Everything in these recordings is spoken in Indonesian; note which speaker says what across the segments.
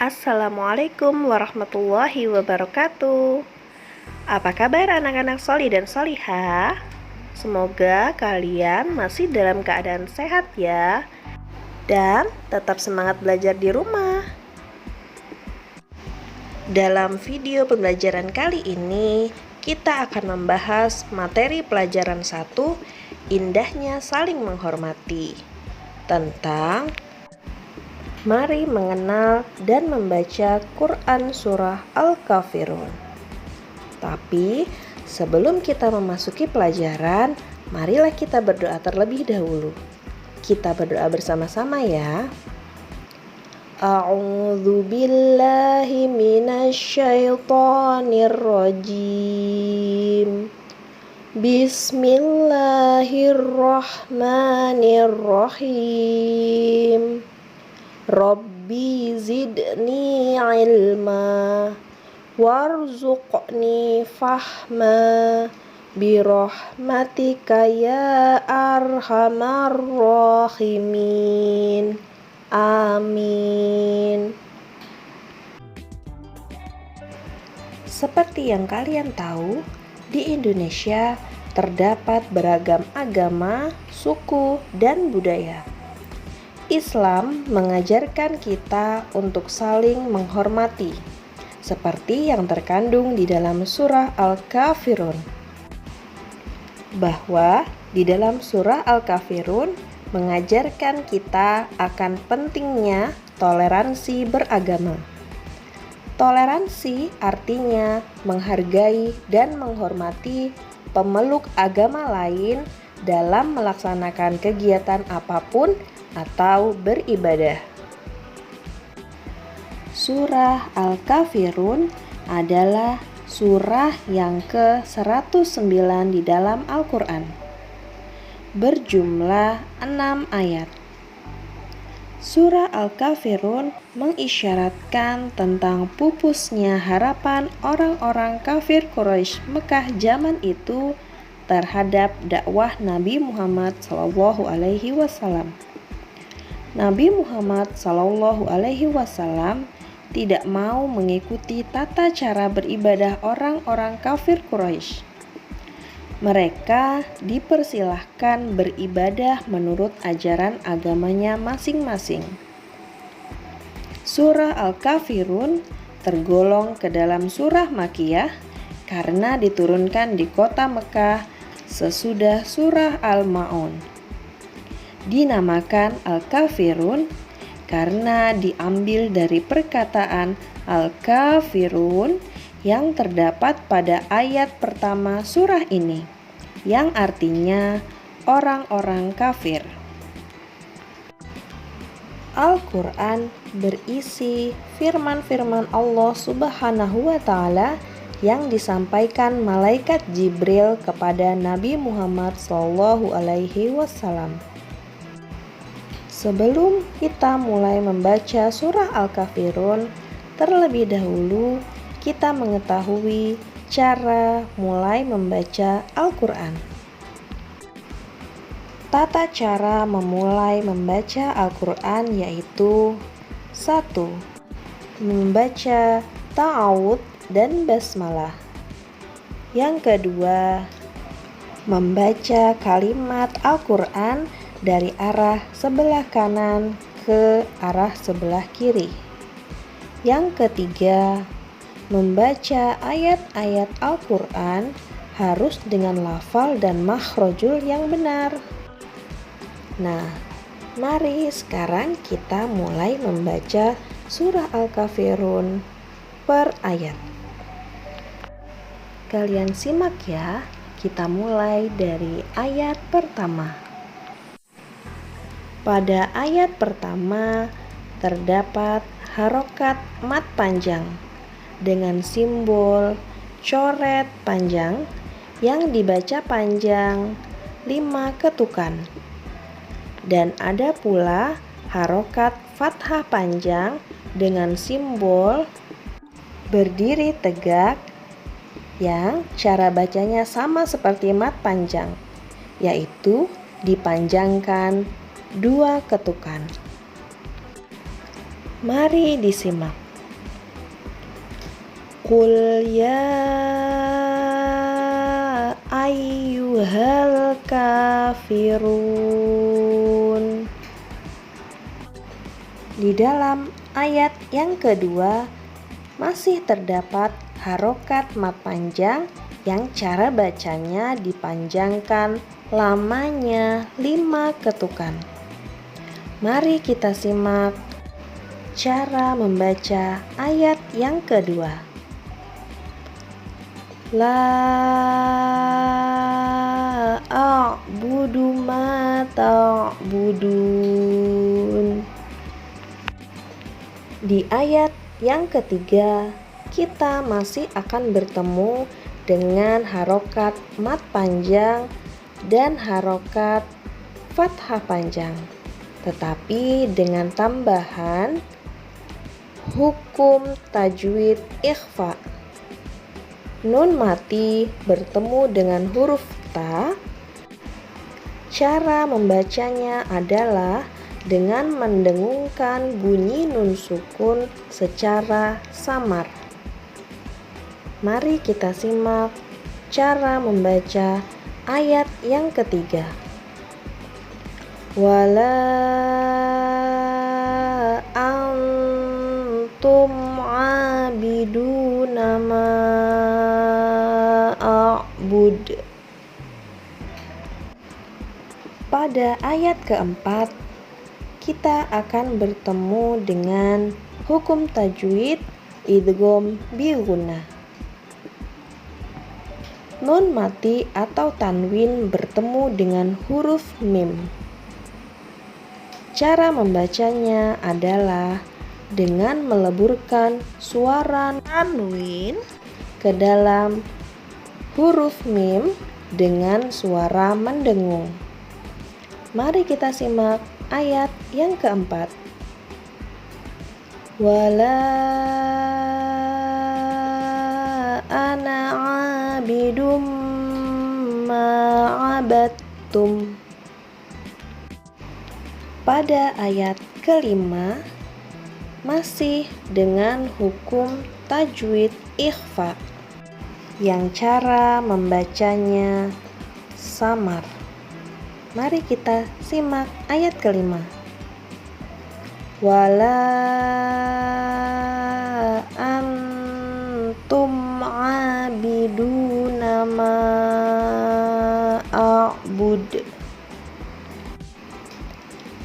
Speaker 1: Assalamualaikum warahmatullahi wabarakatuh. Apa kabar anak-anak soli dan solihah? Semoga kalian masih dalam keadaan sehat ya, dan tetap semangat belajar di rumah. Dalam video pembelajaran kali ini, kita akan membahas materi pelajaran 1, indahnya saling menghormati, tentang mari mengenal dan membaca Quran Surah Al-Kafirun. Tapi sebelum kita memasuki pelajaran, marilah kita berdoa terlebih dahulu. Kita berdoa bersama-sama ya. A'udzu billahi minasyaitonir rajim. Bismillahirrahmanirrahim. Rabbi zidni ilma warzuqni fahma birahmatika ya arhamar rahimin. Amin. Seperti yang kalian tahu, di Indonesia terdapat beragam agama, suku, dan budaya. Islam mengajarkan kita untuk saling menghormati, seperti yang terkandung di dalam surah Al-Kafirun. Bahwa di dalam surah Al-Kafirun mengajarkan kita akan pentingnya toleransi beragama. Toleransi artinya menghargai dan menghormati pemeluk agama lain dalam melaksanakan kegiatan apapun atau beribadah. Surah Al-Kafirun adalah surah yang ke-109 di dalam Al-Quran, berjumlah 6 ayat. Surah Al-Kafirun mengisyaratkan tentang pupusnya harapan orang-orang kafir Quraisy Mekah zaman itu terhadap dakwah Nabi Muhammad SAW. Nabi Muhammad SAW tidak mau mengikuti tata cara beribadah orang-orang kafir Quraisy. Mereka dipersilahkan beribadah menurut ajaran agamanya masing-masing. Surah Al-Kafirun tergolong ke dalam surah Makkiyah karena diturunkan di kota Mekah sesudah surah Al-Ma'un. Dinamakan Al-Kafirun karena diambil dari perkataan Al-Kafirun yang terdapat pada ayat pertama surah ini, yang artinya orang-orang kafir. Al-Quran berisi firman-firman Allah Subhanahu wa Ta'ala yang disampaikan malaikat Jibril kepada Nabi Muhammad SAW. Sebelum kita mulai membaca surah Al-Kafirun, terlebih dahulu kita mengetahui cara mulai membaca Al-Quran. Tata cara memulai membaca Al-Quran yaitu 1. Membaca ta'awudz dan basmalah. Yang kedua, membaca kalimat Al-Quran dari arah sebelah kanan ke arah sebelah kiri. Yang ketiga, membaca ayat-ayat Al-Quran harus dengan lafal dan makhrajul yang benar. Nah, mari sekarang kita mulai membaca surah Al-Kafirun per ayat. Kalian simak ya, kita mulai dari ayat pertama. Pada ayat pertama terdapat harokat mat panjang dengan simbol coret panjang yang dibaca panjang 5 ketukan. Dan ada pula harokat fathah panjang dengan simbol berdiri tegak yang cara bacanya sama seperti mat panjang, yaitu dipanjangkan 2 ketukan. Mari disimak. Qul ya ayyuhal kafirun. Di dalam ayat yang kedua masih terdapat harokat mat panjang yang cara bacanya dipanjangkan lamanya 5 ketukan. Mari kita simak cara membaca ayat yang kedua. La a'budu ma ta'budun. Di ayat yang ketiga, kita masih akan bertemu dengan harokat mat panjang dan harokat fathah panjang, tetapi dengan tambahan hukum tajwid ikhfa. Nun mati bertemu dengan huruf ta. Cara membacanya adalah dengan mendengungkan bunyi nun sukun secara samar. Mari kita simak cara membaca ayat yang ketiga. Wala antum abiduna ma a'bud. Pada ayat keempat, kita akan bertemu dengan hukum tajwid idgham bi gunnah. Nun mati atau tanwin bertemu dengan huruf mim. Cara membacanya adalah dengan meleburkan suara tanwin ke dalam huruf mim dengan suara mendengung. Mari kita simak ayat yang keempat. Wala ana abidum ma'abattum. Pada ayat kelima masih dengan hukum tajwid ikhfa yang cara membacanya samar. Mari kita simak ayat kelima. Wala antum abiduna ma a'bud.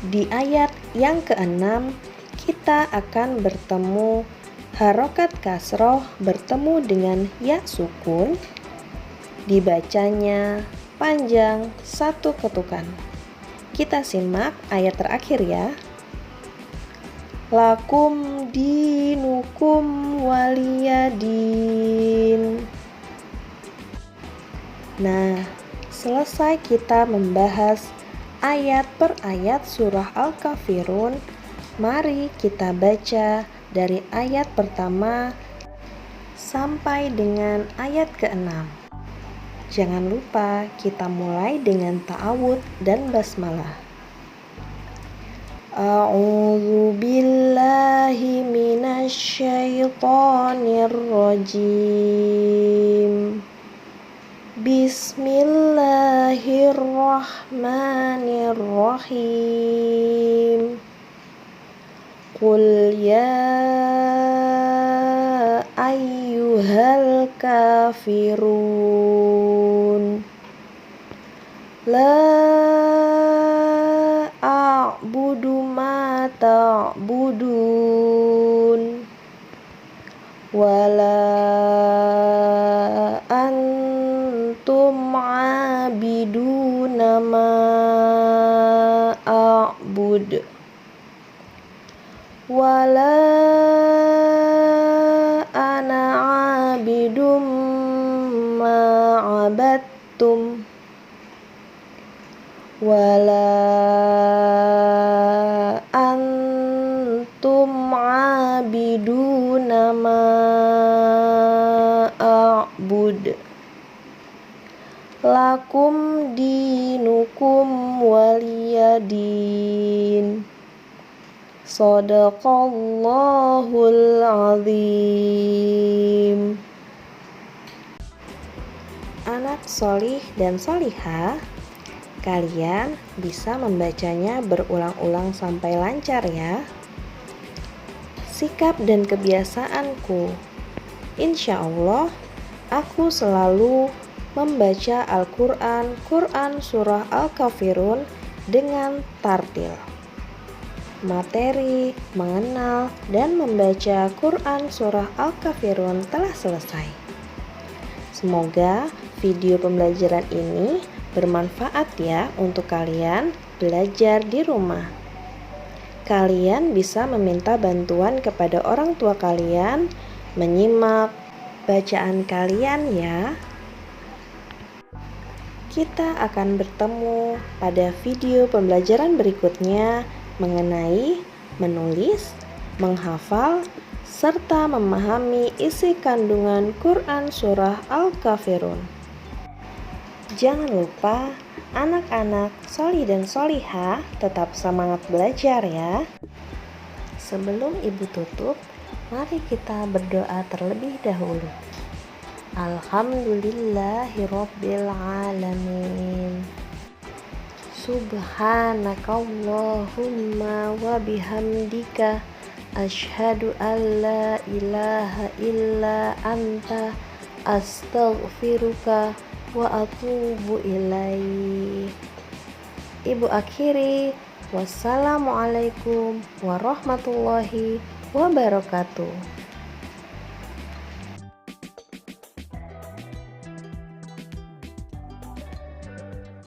Speaker 1: Di ayat yang keenam kita akan bertemu harokat kasroh bertemu dengan ya sukun, dibacanya panjang 1 ketukan. Kita simak ayat terakhir ya. Lakum dinukum waliyadin. Nah, selesai kita membahas ayat per ayat surah Al-Kafirun. Mari kita baca dari ayat pertama sampai dengan ayat ke-6. Jangan lupa kita mulai dengan ta'awudz dan basmalah. A'udzu billahi minasy syaithanir rajim. Bismillahirrahmanirrahim. Qul ya ayyuhal kafirun. La a'budu ma ta'budun. Wala antum abiduna ma a'bud. Wala ana abidum ma abattum. Wala antum abiduna ma a'bud. Lakum dinukum waliyadin. Shadaqallahul azim. anak solih dan solihah, kalian bisa membacanya berulang-ulang sampai lancar ya. Sikap dan kebiasaanku. Insya Allah, aku selalu membaca Quran surah Al-Kafirun dengan tartil. Materi, mengenal, dan membaca Quran surah Al-Kafirun telah selesai. Semoga video pembelajaran ini bermanfaat ya untuk kalian belajar di rumah. Kalian bisa meminta bantuan kepada orang tua kalian menyimak bacaan kalian ya. Kita akan bertemu pada video pembelajaran berikutnya mengenai menulis, menghafal, serta memahami isi kandungan Quran surah Al-Kafirun. Jangan lupa anak-anak solih dan solihah tetap semangat belajar ya. Sebelum ibu tutup, mari kita berdoa terlebih dahulu. Alhamdulillahirabbil alamin. Subhanakallahumma wa bihamdika asyhadu an la ilaha illa anta astaghfiruka wa atubu ilaik. Ibu akhiri, wassalamualaikum warahmatullahi wabarakatuh.